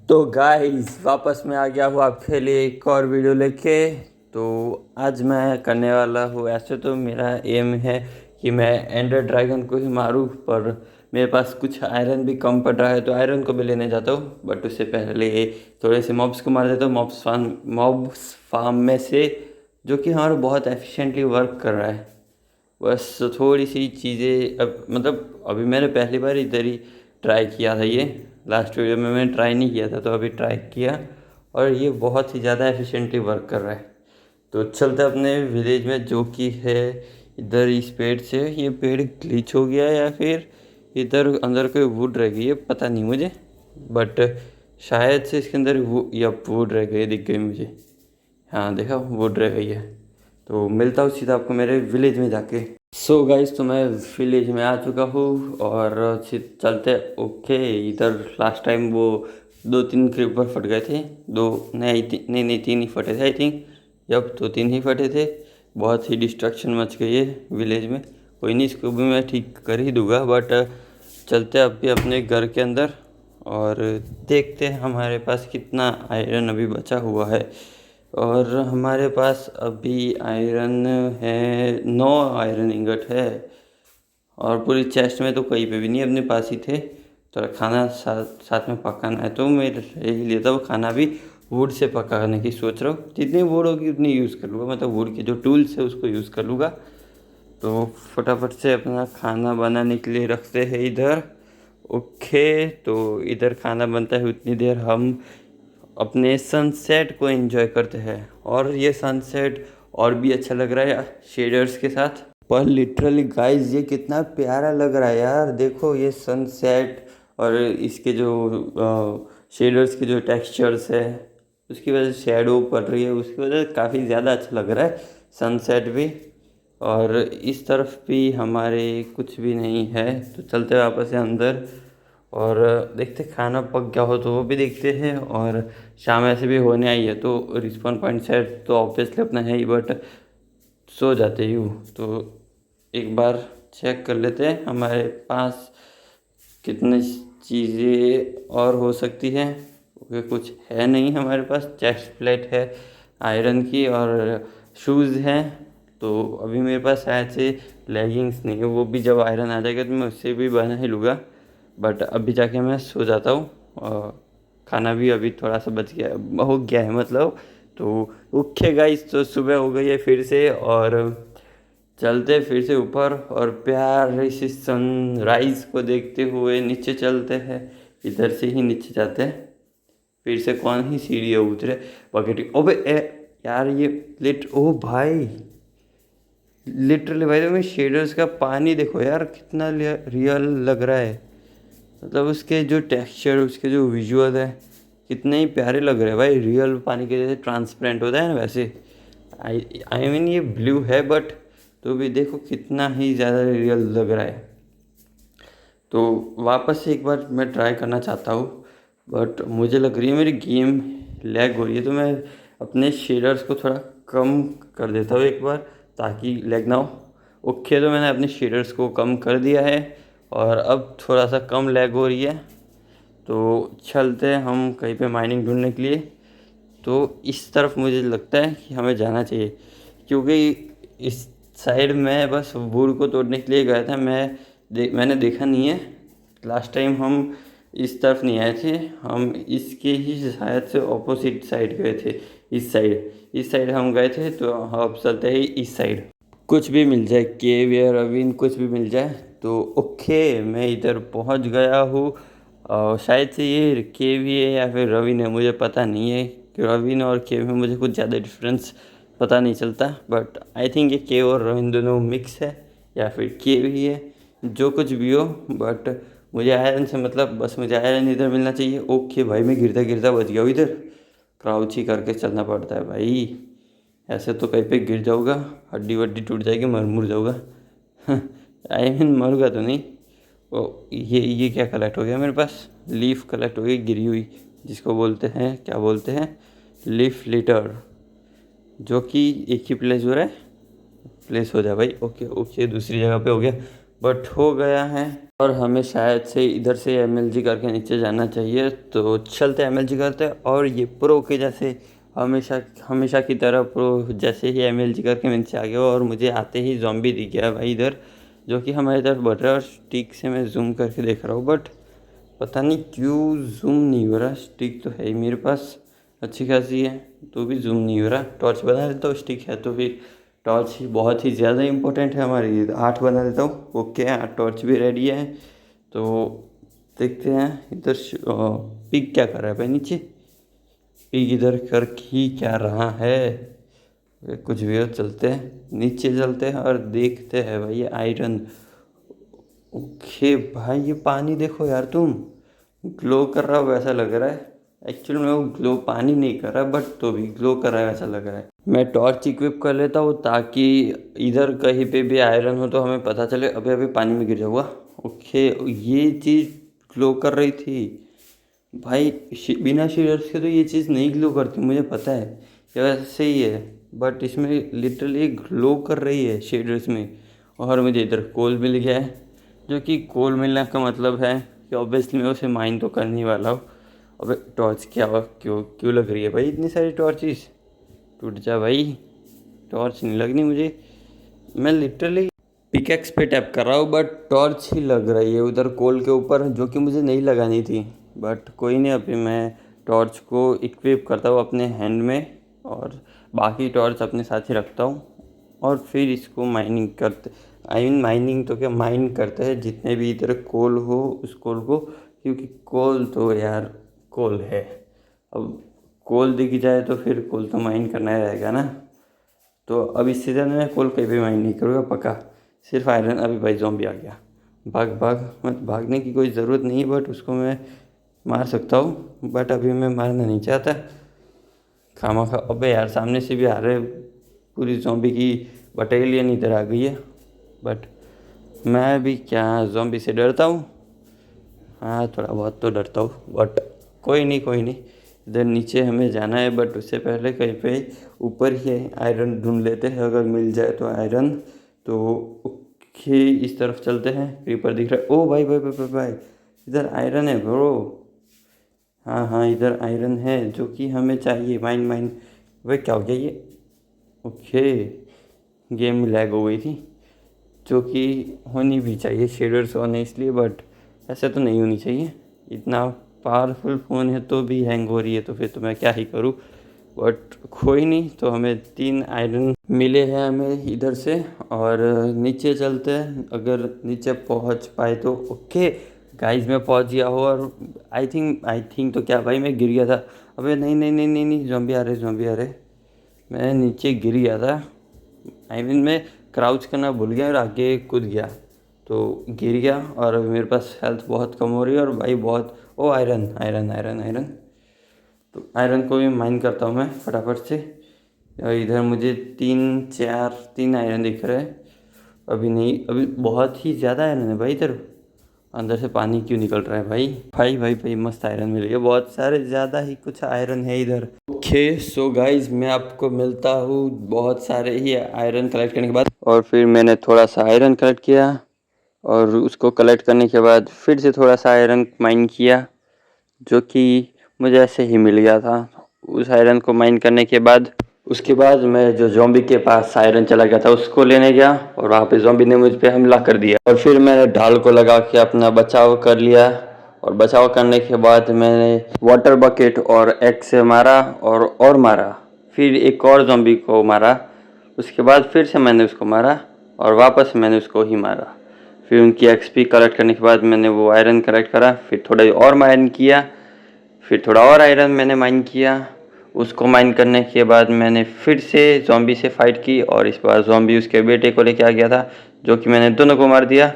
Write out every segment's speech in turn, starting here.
तो गाइस वापस मैं आ गया हूँ आपके लिए एक और वीडियो लेके। तो आज मैं करने वाला हूँ, ऐसे तो मेरा एम है कि मैं एंडर ड्रैगन को ही मारूँ, पर मेरे पास कुछ आयरन भी कम पड़ रहा है तो आयरन को भी लेने जाता हूँ। बट उससे पहले थोड़े से मॉब्स को मार देता हूँ, मॉब्स फार्म में से, जो कि हमारा बहुत एफिशिएंटली वर्क कर रहा है। बस थोड़ी सी चीज़ें अब मतलब अभी मैंने पहली बार इधर ही ट्राई किया था। ये लास्ट वीडियो में मैंने ट्राई नहीं किया था, तो अभी ट्राई किया और ये बहुत ही ज़्यादा एफिशिएंटली वर्क कर रहा है। तो चलते अपने विलेज में, जो कि है इधर इस पेड़ से। ये पेड़ ग्लिच हो गया या फिर इधर अंदर कोई वुड रह गई है, पता नहीं मुझे, बट शायद से इसके अंदर या वुड रह गई, दिख गई मुझे। हाँ देखा, वुड रह गई है। तो मिलता हूँ सीधा आपको मेरे विलेज में जाके। सो गाइस, तो मैं विलेज में आ चुका हूँ और चलते। ओके, इधर लास्ट टाइम वो 2-3 क्रीपर फट गए थे। दो नहीं नहीं, 3 ही फटे थे आई थिंक। जब तो 3 ही फटे थे। बहुत ही डिस्ट्रक्शन मच गई है विलेज में। कोई नहीं, इसको भी मैं ठीक कर ही दूंगा। बट चलते अभी अपने घर के अंदर और देखते हैं हमारे पास कितना आयरन अभी बचा हुआ है। और हमारे पास अभी आयरन है, 9 आयरन इंगट है। और पूरी चेस्ट में तो कहीं पे भी नहीं, अपने पास ही थे। थोड़ा खाना साथ में पकाना है, तो मैं ले ही लेता हूँ। खाना भी वुड से पकाने की सोच रहा हूँ। जितनी वुड होगी उतनी यूज़ कर लूँगा, मतलब वुड के जो टूल्स है उसको यूज़ कर लूँगा। तो फटाफट से अपना खाना बनाने के लिए रखते हैं इधर। ओके, तो इधर खाना बनता है, उतनी देर हम अपने सनसेट को एंजॉय करते हैं। और ये सनसेट और भी अच्छा लग रहा है शेडर्स के साथ। पर लिटरली गाइस, ये कितना प्यारा लग रहा है यार। देखो ये सनसेट और इसके जो शेडर्स के जो टेक्सचर्स है, उसकी वजह से शेडो पड़ रही है, उसकी वजह से काफ़ी ज़्यादा अच्छा लग रहा है सनसेट भी। और इस तरफ भी हमारे कुछ भी नहीं है, तो चलते वापस से अंदर और देखते खाना पक गया हो तो वो भी देखते हैं। और शाम ऐसे भी होने आई है, तो रिस्पॉन पॉइंट सेट तो ऑब्वियसली अपना है ही, बट सो जाते ही हूँ। तो एक बार चेक कर लेते हैं हमारे पास कितनी चीज़ें और हो सकती हैं। क्योंकि कुछ है नहीं हमारे पास। चेस्ट प्लेट है आयरन की और शूज़ हैं। तो अभी मेरे पास शायद से लेगिंग्स नहीं है, वो भी जब आयरन आ जाएगा तो मैं उससे भी बना ही लूँगा। बट अभी जाके मैं सो जाता हूँ। और खाना भी अभी थोड़ा सा बच गया हो गया है मतलब। तो ओके गाइस, तो सुबह हो गई है फिर से और चलते फिर से ऊपर और प्यार से सनराइज को देखते हुए नीचे चलते हैं। इधर से ही नीचे जाते हैं। फिर से कौन ही सीढ़ी है उतरे बकेट। ओबे यार ये ओ भाई, लिटरली भाई तुम्हें शेडर्स का पानी देखो यार, कितना रियल लग रहा है। मतलब उसके जो टेक्सचर, उसके जो विजुअल है, कितने ही प्यारे लग रहे हैं भाई। रियल पानी के जैसे ट्रांसपेरेंट होता है ना, वैसे। आई मीन ये ब्लू है, बट तो भी देखो कितना ही ज़्यादा रियल लग रहा है। तो वापस से एक बार मैं ट्राई करना चाहता हूँ, बट मुझे लग रही है मेरी गेम लैग हो रही है। तो मैं अपने शेडर्स को थोड़ा कम कर देता हूँ एक बार, ताकि लैग ना हो। ओके, तो मैंने अपने शेडर्स को कम कर दिया है और अब थोड़ा सा कम लैग हो रही है। तो चलते हैं हम कहीं पे माइनिंग ढूंढने के लिए। तो इस तरफ मुझे लगता है कि हमें जाना चाहिए, क्योंकि इस साइड में बस वुड को तोड़ने के लिए गया था। मैंने देखा नहीं है। लास्ट टाइम हम इस तरफ नहीं आए थे, हम इसके ही शायद से ऑपोजिट साइड गए थे। इस साइड हम गए थे, तो अब चलते हैं इस साइड। कुछ भी मिल जाए, केव या रवीन, कुछ भी मिल जाए तो ओके। मैं इधर पहुंच गया हूँ और शायद से ये केव ही है या फिर रवीन है, मुझे पता नहीं है कि रवीन और केव में मुझे कुछ ज़्यादा डिफरेंस पता नहीं चलता। बट आई थिंक ये केव और रवीन दोनों मिक्स है या फिर केव ही है, जो कुछ भी हो। बट मुझे आयरन से मतलब, बस मुझे आयरन इधर मिलना चाहिए। ओके भाई, मैं गिरता गिरता बच गया हूँ इधर। क्राउच ही करके चलना पड़ता है भाई, ऐसे तो कहीं पे गिर जाऊँगा, हड्डी वड्डी टूट जाएगी, मर मुर जाऊँगा। आई मीन मरूँगा तो नहीं। ओ ये क्या कलेक्ट हो गया मेरे पास? लीफ कलेक्ट हो गई गिरी हुई, जिसको बोलते हैं, क्या बोलते हैं, लीफ लिटर। जो कि एक ही प्लेस हो रहा है, प्लेस हो जाए भाई। ओके ओके, दूसरी जगह पे हो गया। बट हो गया है और हमें शायद से इधर से MLG करके नीचे जाना चाहिए। तो चलते MLG करते और ये प्रो के जैसे हमेशा हमेशा की तरह प्रो जैसे ही MLG करके मैं नीचे आ गया और मुझे आते ही ज़ॉम्बी दिख गया भाई इधर, जो कि हमारी तरफ बढ़ रहा है और स्टिक से मैं जूम करके देख रहा हूँ, बट पता नहीं क्यों जूम नहीं हो रहा। स्टिक तो है ही मेरे पास अच्छी खासी है तो भी जूम नहीं हो रहा। टॉर्च बना लेता हूँ, स्टिक है तो फिर टॉर्च ही बहुत ही ज़्यादा इम्पोर्टेंट है हमारी। 8 बना लेता हूँ। ओके 8 टॉर्च भी रेडी है। तो देखते हैं इधर पिक क्या कर रहा है भाई नीचे। पिक इधर कर ही क्या रहा है, कुछ भी हो। चलते हैं नीचे, चलते हैं और देखते हैं भाई ये आयरन। ओके भाई ये पानी देखो यार, तुम ग्लो कर रहा हो वैसा लग रहा है। एक्चुअली में वो ग्लो पानी नहीं कर रहा बट तो भी ग्लो कर रहा है वैसा लग रहा है। मैं टॉर्च इक्विप कर लेता हूँ ताकि इधर कहीं पे भी आयरन हो तो हमें पता चले। अभी अभी पानी में गिर जाऊँगा। ओके ये चीज़ ग्लो कर रही थी भाई। बिना शेडर्स के तो ये चीज़ नहीं ग्लो करती, मुझे पता है ये वैसे ही है, बट इसमें लिटरली ग्लो कर रही है शेडर्स में। और मुझे इधर कोल मिल गया है, जो कि कोल मिलने का मतलब है कि ऑब्वियसली मैं उसे माइन तो करने वाला हूँ। अबे टॉर्च क्या हुआ, क्यों क्यों लग रही है भाई इतनी सारी टॉर्चेस। टूट जा भाई, टॉर्च नहीं लगनी मुझे। मैं लिटरली पिकेक्स पे टैप कर रहा हूँ बट टॉर्च ही लग रही है उधर कोल के ऊपर, जो कि मुझे नहीं लगानी थी। बट कोई नहीं, अभी मैं टॉर्च को इक्विप करता हूँ अपने हैंड में और बाकी टॉर्च अपने साथ ही रखता हूँ और फिर इसको माइनिंग करते। आई मीन माइनिंग तो क्या, माइन करते हैं जितने भी इधर कोल हो उस कोल को, क्योंकि कोल तो यार कोल है। अब कोल दिख जाए तो फिर कोल तो माइन करना ही रहेगा ना। तो अब इस सीज़न में कोल कहीं भी माइन नहीं करूँगा पक्का, सिर्फ आयरन। अभी भाई ज़ॉम्बी आ गया, भाग भाग मत। भागने की कोई ज़रूरत नहीं है बट उसको मैं मार सकता हूँ, बट अभी मैं मारना नहीं चाहता खामा खा। अबे यार सामने से भी आ रहे, पूरी ज़ॉम्बी की बटालियन इधर आ गई है। बट मैं भी क्या ज़ॉम्बी से डरता हूँ? हाँ थोड़ा बहुत तो डरता हूँ, बट कोई नहीं कोई नहीं। इधर नीचे हमें जाना है बट उससे पहले कहीं पे ऊपर ही आयरन ढूंढ लेते हैं, अगर मिल जाए तो आयरन। तो ओके इस तरफ चलते हैं। क्रीपर दिख रहा है। ओ भाई भाई भाई भाई, भाई इधर आयरन है ब्रो। हाँ हाँ इधर आयरन है जो कि हमें चाहिए। Mine mine. भाई क्या हो गया ये? ओके गेम लैग हो गई थी, जो कि होनी भी चाहिए शेडर्स होने इसलिए, बट ऐसे तो नहीं होनी चाहिए। इतना पावरफुल फ़ोन है तो भी हैंग हो रही है, तो फिर तो मैं क्या ही करूँ। बट कोई नहीं, तो हमें 3 आयरन मिले हैं हमें इधर से। और नीचे चलते हैं, अगर नीचे पहुंच पाए तो। ओके गाइस मैं पहुंच गया हूँ और आई थिंक तो क्या भाई मैं गिर गया था। अबे नहीं नहीं नहीं नहीं नहीं, ज़ॉम्बी आ रहे ज़ॉम्बी आ रहे। मैं नीचे गिर गया था। मैं क्राउच करना भूल गया और आगे कूद गया तो गिर गया। और अभी मेरे पास हेल्थ बहुत कम हो रही है और भाई बहुत। ओ आयरन आयरन आयरन आयरन। तो आयरन को भी माइन करता हूँ मैं फटाफट से। और इधर मुझे 3 आयरन दिख रहे हैं। अभी नहीं, अभी बहुत ही ज़्यादा आयरन है भाई इधर। अंदर से पानी क्यों निकल रहा है भाई? भाई भाई भाई मस्त आयरन मिल गया, बहुत सारे ज़्यादा ही कुछ आयरन है इधर। ओके सो गाइज मैं आपको मिलता हूँ बहुत सारे ही आयरन कलेक्ट करने के बाद। और फिर मैंने थोड़ा सा आयरन कलेक्ट किया और उसको कलेक्ट करने के बाद फिर से थोड़ा सा आयरन माइन किया, जो कि मुझे ऐसे ही मिल गया था। उस आयरन को माइन करने के बाद उसके बाद मैं जो ज़ॉम्बी के पास आयरन चला गया था उसको लेने गया और वहाँ पे ज़ॉम्बी ने मुझ पे हमला कर दिया। और फिर मैंने ढाल को लगा के अपना बचाव कर लिया। और बचाव करने के बाद मैंने वाटर बकेट और एक्स से मारा और मारा। फिर एक और ज़ॉम्बी को मारा। उसके बाद फिर से मैंने उसको मारा और वापस मैंने उसको ही मारा। फिर उनकी एक्सपी कलेक्ट करने के बाद मैंने वो आयरन कलेक्ट करा। फिर थोड़ा और माइन किया। फिर थोड़ा और आयरन मैंने माइन किया। उसको माइन करने के बाद मैंने फिर से ज़ॉम्बी से फाइट की और इस बार ज़ॉम्बी उसके बेटे को लेके आ गया था, जो कि मैंने दोनों को मार दिया।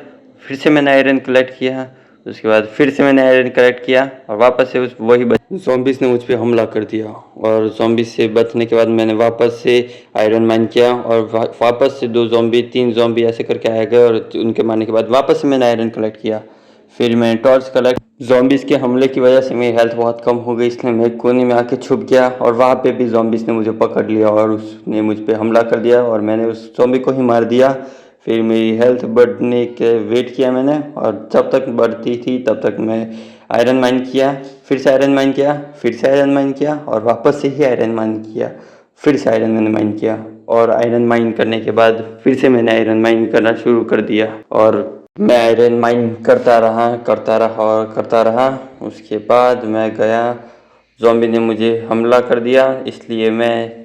फिर से मैंने आयरन कलेक्ट किया। उसके बाद फिर से मैंने आयरन कलेक्ट किया और वापस से उस वही ज़ॉम्बीज़ ने मुझ पे हमला कर दिया। और ज़ॉम्बी से बचने के बाद मैंने वापस से आयरन माइन किया और वापस से 2 ज़ॉम्बी 3 ज़ॉम्बी ऐसे करके आ गए। और उनके मारने के बाद वापस से मैंने आयरन कलेक्ट किया। फिर मैंने टॉर्च कलेक्ट। ज़ॉम्बीज़ के हमले की वजह से मेरी हेल्थ बहुत कम हो गई, इसलिए मैं एक कोने में आके छुप गया और वहाँ पे भी ज़ॉम्बीज़ ने मुझे पकड़ लिया और उसने मुझ पे हमला कर दिया और मैंने उस ज़ॉम्बी को ही मार दिया। फिर मेरी हेल्थ बढ़ने के वेट किया मैंने, और जब तक बढ़ती थी तब तक मैं आयरन माइन किया, फिर से आयरन माइन किया, फिर से आयरन माइन किया, और वापस से ही आयरन माइन किया, फिर से आयरन मैंने माइन किया, और आयरन माइन करने के बाद फिर से मैंने आयरन माइन करना शुरू कर दिया, और मैं आयरन माइन करता रहा। उसके बाद मैं गया, ज़ॉम्बी ने मुझे हमला कर दिया, इसलिए मैं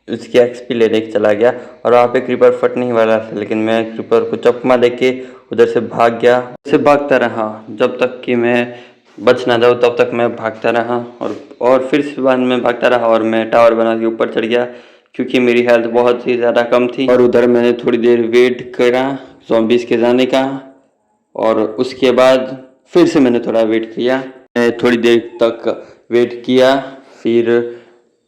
उसकी एक्सपी लेने चला गया, और वहाँ पे क्रीपर फटने ही वाला था, लेकिन मैं क्रीपर को चकमा दे के उधर से भाग गया। से भागता रहा जब तक कि मैं बच ना जाऊँ, तब तक मैं भागता रहा, और फिर से बाद में भागता रहा, और मैं टावर बना के ऊपर चढ़ गया क्योंकि मेरी हेल्थ बहुत ही ज़्यादा कम थी। और उधर मैंने थोड़ी देर वेट करा ज़ॉम्बीज़ के जाने का, और उसके बाद फिर से मैंने थोड़ा वेट किया। मैं थोड़ी देर तक वेट किया, फिर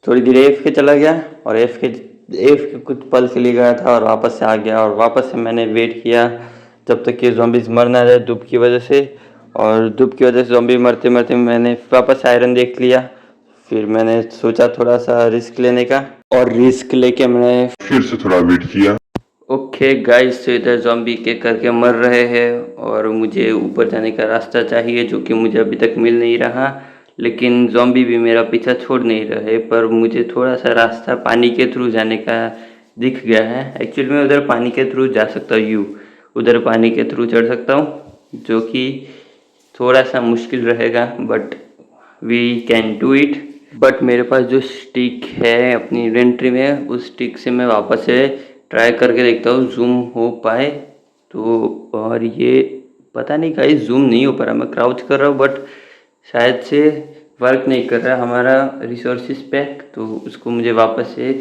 थोड़ी देर एफ के चला गया, और एफ के कुछ पल के लिए गया था और वापस से आ गया, और वापस से मैंने वेट किया जब तक कि ज़ॉम्बीज़ मर ना जाए धूप की वजह से। और धूप की वजह से ज़ॉम्बी मरते मरते मैंने वापस आयरन देख लिया। फिर मैंने सोचा थोड़ा सा रिस्क लेने का, और रिस्क लेके मैंने फिर से थोड़ा वेट किया। ओके गाइस, तो इधर ज़ॉम्बी के करके मर रहे हैं, और मुझे ऊपर जाने का रास्ता चाहिए जो कि मुझे अभी तक मिल नहीं रहा, लेकिन ज़ॉम्बी भी मेरा पीछा छोड़ नहीं रहे। पर मुझे थोड़ा सा रास्ता पानी के थ्रू जाने का दिख गया है। एक्चुअली मैं उधर पानी के थ्रू जा सकता हूँ, उधर पानी के थ्रू चढ़ सकता हूँ, जो कि थोड़ा सा मुश्किल रहेगा, but we can do it. But मेरे पास जो स्टिक है अपनी इन्वेंट्री में, उस स्टिक से मैं वापस से ट्राई करके देखता हूँ जूम हो पाए तो। और ये पता नहीं गाइस जूम नहीं हो पा रहा, मैं क्राउच कर रहा हूँ बट शायद से वर्क नहीं कर रहा हमारा रिसोर्सेज पैक, तो उसको मुझे वापस से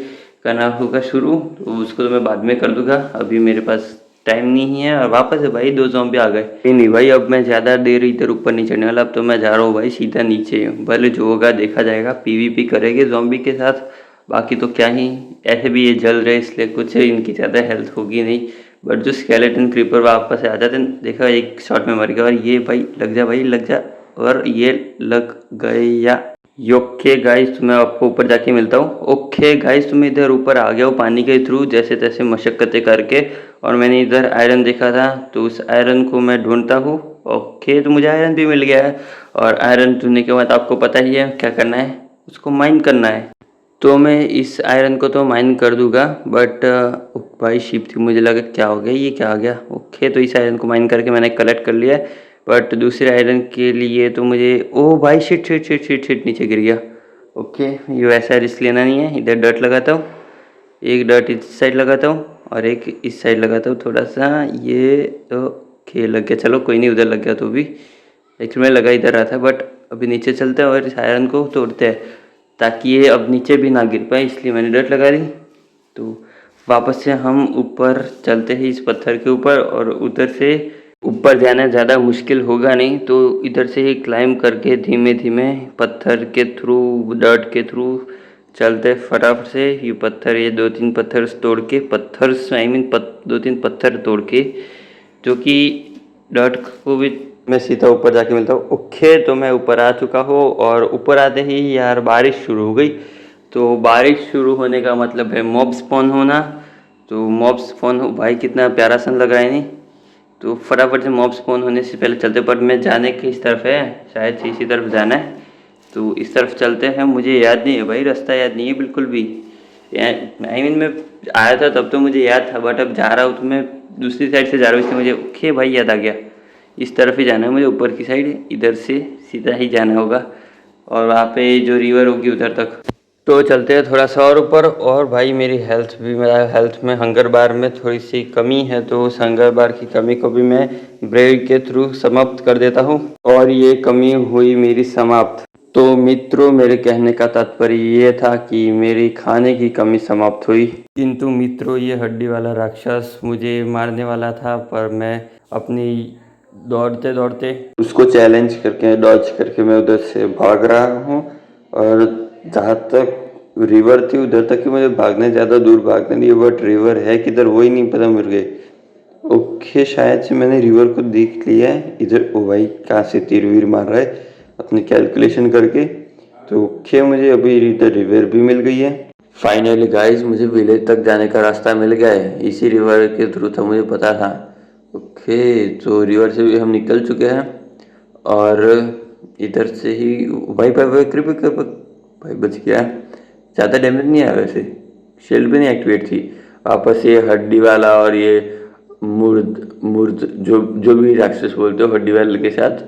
करना होगा शुरू। तो उसको तो मैं बाद में कर दूंगा, अभी मेरे पास टाइम नहीं है। और वापस है भाई, 2 ज़ॉम्बी आ गए। नहीं भाई, अब मैं ज़्यादा देर इधर ऊपर नहीं चढ़ने वाला, अब तो मैं जा रहा हूँ भाई सीधा नीचे। भले जो होगा देखा जाएगा, पीवीपी करेंगे ज़ॉम्बी के साथ, बाकी तो क्या ही। ऐसे भी ये जल रहे इसलिए कुछ इनकी ज़्यादा हेल्थ होगी नहीं, बट जो स्केलेटन क्रीपर वापस आ जाते हैं, देखा एक शॉट में मर गया। और ये भाई लग जा, भाई लग जा, और ये लग गया। ओके गाइस, तो मैं आपको ऊपर जाके मिलता हूँ। ओके गाइस, तो मैं इधर ऊपर आ गया हूँ पानी के थ्रू जैसे तैसे मशक्क़तें करके, और मैंने इधर आयरन देखा था तो उस आयरन को मैं ढूंढता हूँ। ओके, तो मुझे आयरन भी मिल गया है, और आयरन ढूंढने के बाद आपको पता ही है क्या करना है, उसको माइन करना है। तो मैं इस आयरन को तो माइन कर दूंगा, बट भाई शिप थी, मुझे लगा क्या हो गया, ये क्या आ गया। ओके, तो इस आयरन को माइन करके मैंने कलेक्ट कर लिया है, बट दूसरे आयरन के लिए तो मुझे, ओ भाई shit shit shit shit shit, नीचे गिर गया। ओके, ये वैसा रिस्क लेना नहीं है। इधर डर्ट लगाता हूँ, एक डर्ट इस साइड लगाता हूँ और एक इस साइड लगाता हूँ थोड़ा सा। ये ओके लग गया, चलो कोई नहीं, उधर लग गया तो भी। एक्चुअली मैं लगा इधर रहा था, बट अभी नीचे चलते हैं और इस आयरन को तोड़ते हैं ताकि ये अब नीचे भी ना गिर पाए, इसलिए मैंने डर्ट लगा दी। तो वापस से हम ऊपर चलते हैं इस पत्थर के ऊपर, और उधर से ऊपर जाना ज़्यादा मुश्किल होगा नहीं, तो इधर से ही क्लाइंब करके धीमे धीमे पत्थर के थ्रू, डर्ट के थ्रू चलते फटाफट से। ये पत्थर, ये 2-3 पत्थर तोड़ के, दो तीन पत्थर तोड़ के, जो कि डर्ट को भी मैं सीधा ऊपर जाके मिलता हूँ। ओके, तो मैं ऊपर आ चुका हूँ, और ऊपर आते ही यार बारिश शुरू हो गई। तो बारिश शुरू होने का मतलब है मॉब स्पॉन होना। तो मॉब स्पॉन हो भाई, कितना प्यारा सन लग रहा है नहीं। तो फटाफट से मॉब स्पॉन होने से पहले चलते, पर मैं जाने किस तरफ है, शायद से इसी तरफ जाना है, तो इस तरफ चलते हैं। मुझे याद नहीं है भाई, रास्ता याद नहीं है बिल्कुल भी। आई मीन मैं आया था तब तो मुझे याद था, बट अब जा रहा हूँ तो मैं दूसरी साइड से जा रहा हूँ, इसलिए मुझे ओके भाई याद आ गया, इस तरफ ही जाना है मुझे, ऊपर की साइड, इधर से सीधा ही जाना होगा, और वहाँ पे जो रिवर होगी उधर तक। तो चलते हैं थोड़ा सा और ऊपर। और भाई मेरा हेल्थ में हंगर बार में थोड़ी सी कमी है, तो उस हंगर बार की कमी को भी मैं ब्रेव के थ्रू समाप्त कर देता हूँ, और ये कमी हुई मेरी समाप्त। तो मित्रों, मेरे कहने का तात्पर्य ये था कि मेरी खाने की कमी समाप्त हुई, किंतु मित्रों ये हड्डी वाला राक्षस मुझे मारने वाला था, पर मैं अपनी दौड़ते दौड़ते उसको चैलेंज करके, डॉज करके मैं उधर से भाग रहा हूँ। और जहाँ तक रिवर थी उधर तक ही मुझे भागने, ज़्यादा दूर भागने दिए, बट रिवर है किधर वही नहीं पता मुझे। ओके, शायद से मैंने रिवर को देख लिया है इधर। ओ भाई, कहाँ से तीर वीर मार रहा है अपनी कैलकुलेशन करके। तो ओके, मुझे अभी इधर रिवर भी मिल गई है। फाइनली गाइस मुझे विलेज तक जाने का रास्ता मिल गया है। इसी रिवर के थ्रू था, मुझे पता था। ओके, तो रिवर से भी हम निकल चुके हैं और इधर से ही भाई भाई भाई कृपया भाई बच गया। ज़्यादा डैमेज नहीं आया वैसे, शील्ड भी नहीं एक्टिवेट थी। वापस ये हड्डी वाला और ये मुर्द मुर्द जो जो भी राक्षस बोलते हो हड्डी वाले के साथ,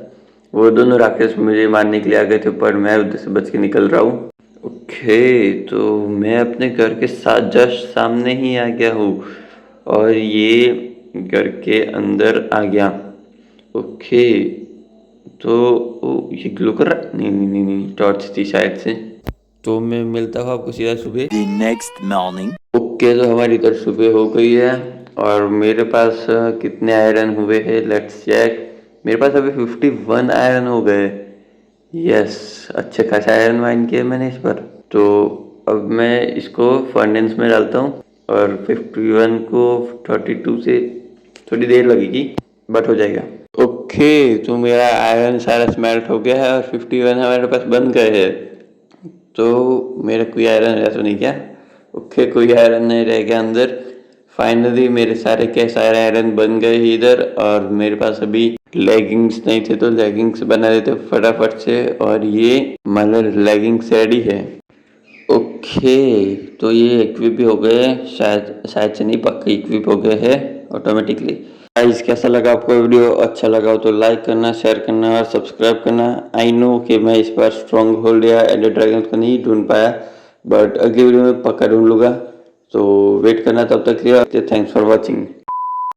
वो दोनों राक्षस मुझे मारने के लिए आ गए थे, पर मैं उधर से बच के निकल रहा हूँ। ओके, तो मैं अपने घर के साथ जस्ट सामने ही आ गया हूँ और ये घर के अंदर आ गया। ओके, तो ये ग्लो कर रहा, नहीं नहीं नहीं नहीं, टॉर्च थी शायद से। तो मैं मिलता हूँ आपको सीधा सुबह। The next morning. ओके, तो हमारी इधर सुबह हो गई है और मेरे पास कितने आयरन हुए हैं लेट्स चेक। मेरे पास अभी 51 आयरन हो गए। यस, अच्छे खासा आयरन माइन किया मैंने इस पर। तो अब मैं इसको फर्नेस में डालता हूँ और 51 को 32 से थोड़ी देर लगेगी बट हो जाएगा। ओके, तो मेरा आयरन सारा स्मेल्ट हो गया है और 51 हमारे पास बन गए हैं। तो मेरा कोई आयरन रह तो नहीं क्या? ओके, कोई आयरन नहीं रह गया अंदर। फाइनली मेरे सारे के सारे आयरन बन गए इधर और मेरे पास अभी लेगिंग्स नहीं थे तो लेगिंग्स बना लेते फटाफट से और ये मतलब लेगिंग्स रेडी है। ओके, तो ये इक्विप भी हो गए, शायद से नहीं, पक्का इक्विप हो गए हैं ऑटोमेटिकली। गाइस कैसा लगा आपको वीडियो? अच्छा लगा हो तो लाइक करना, शेयर करना और सब्सक्राइब करना। आई नो कि मैं इस बार स्ट्रॉन्ग होल्ड या एंडर ड्रैगन को नहीं ढूंढ पाया, बट अगली वीडियो में पक्का ढूंढ लूँगा। तो वेट करना तब तक के लिए। Thanks for watching.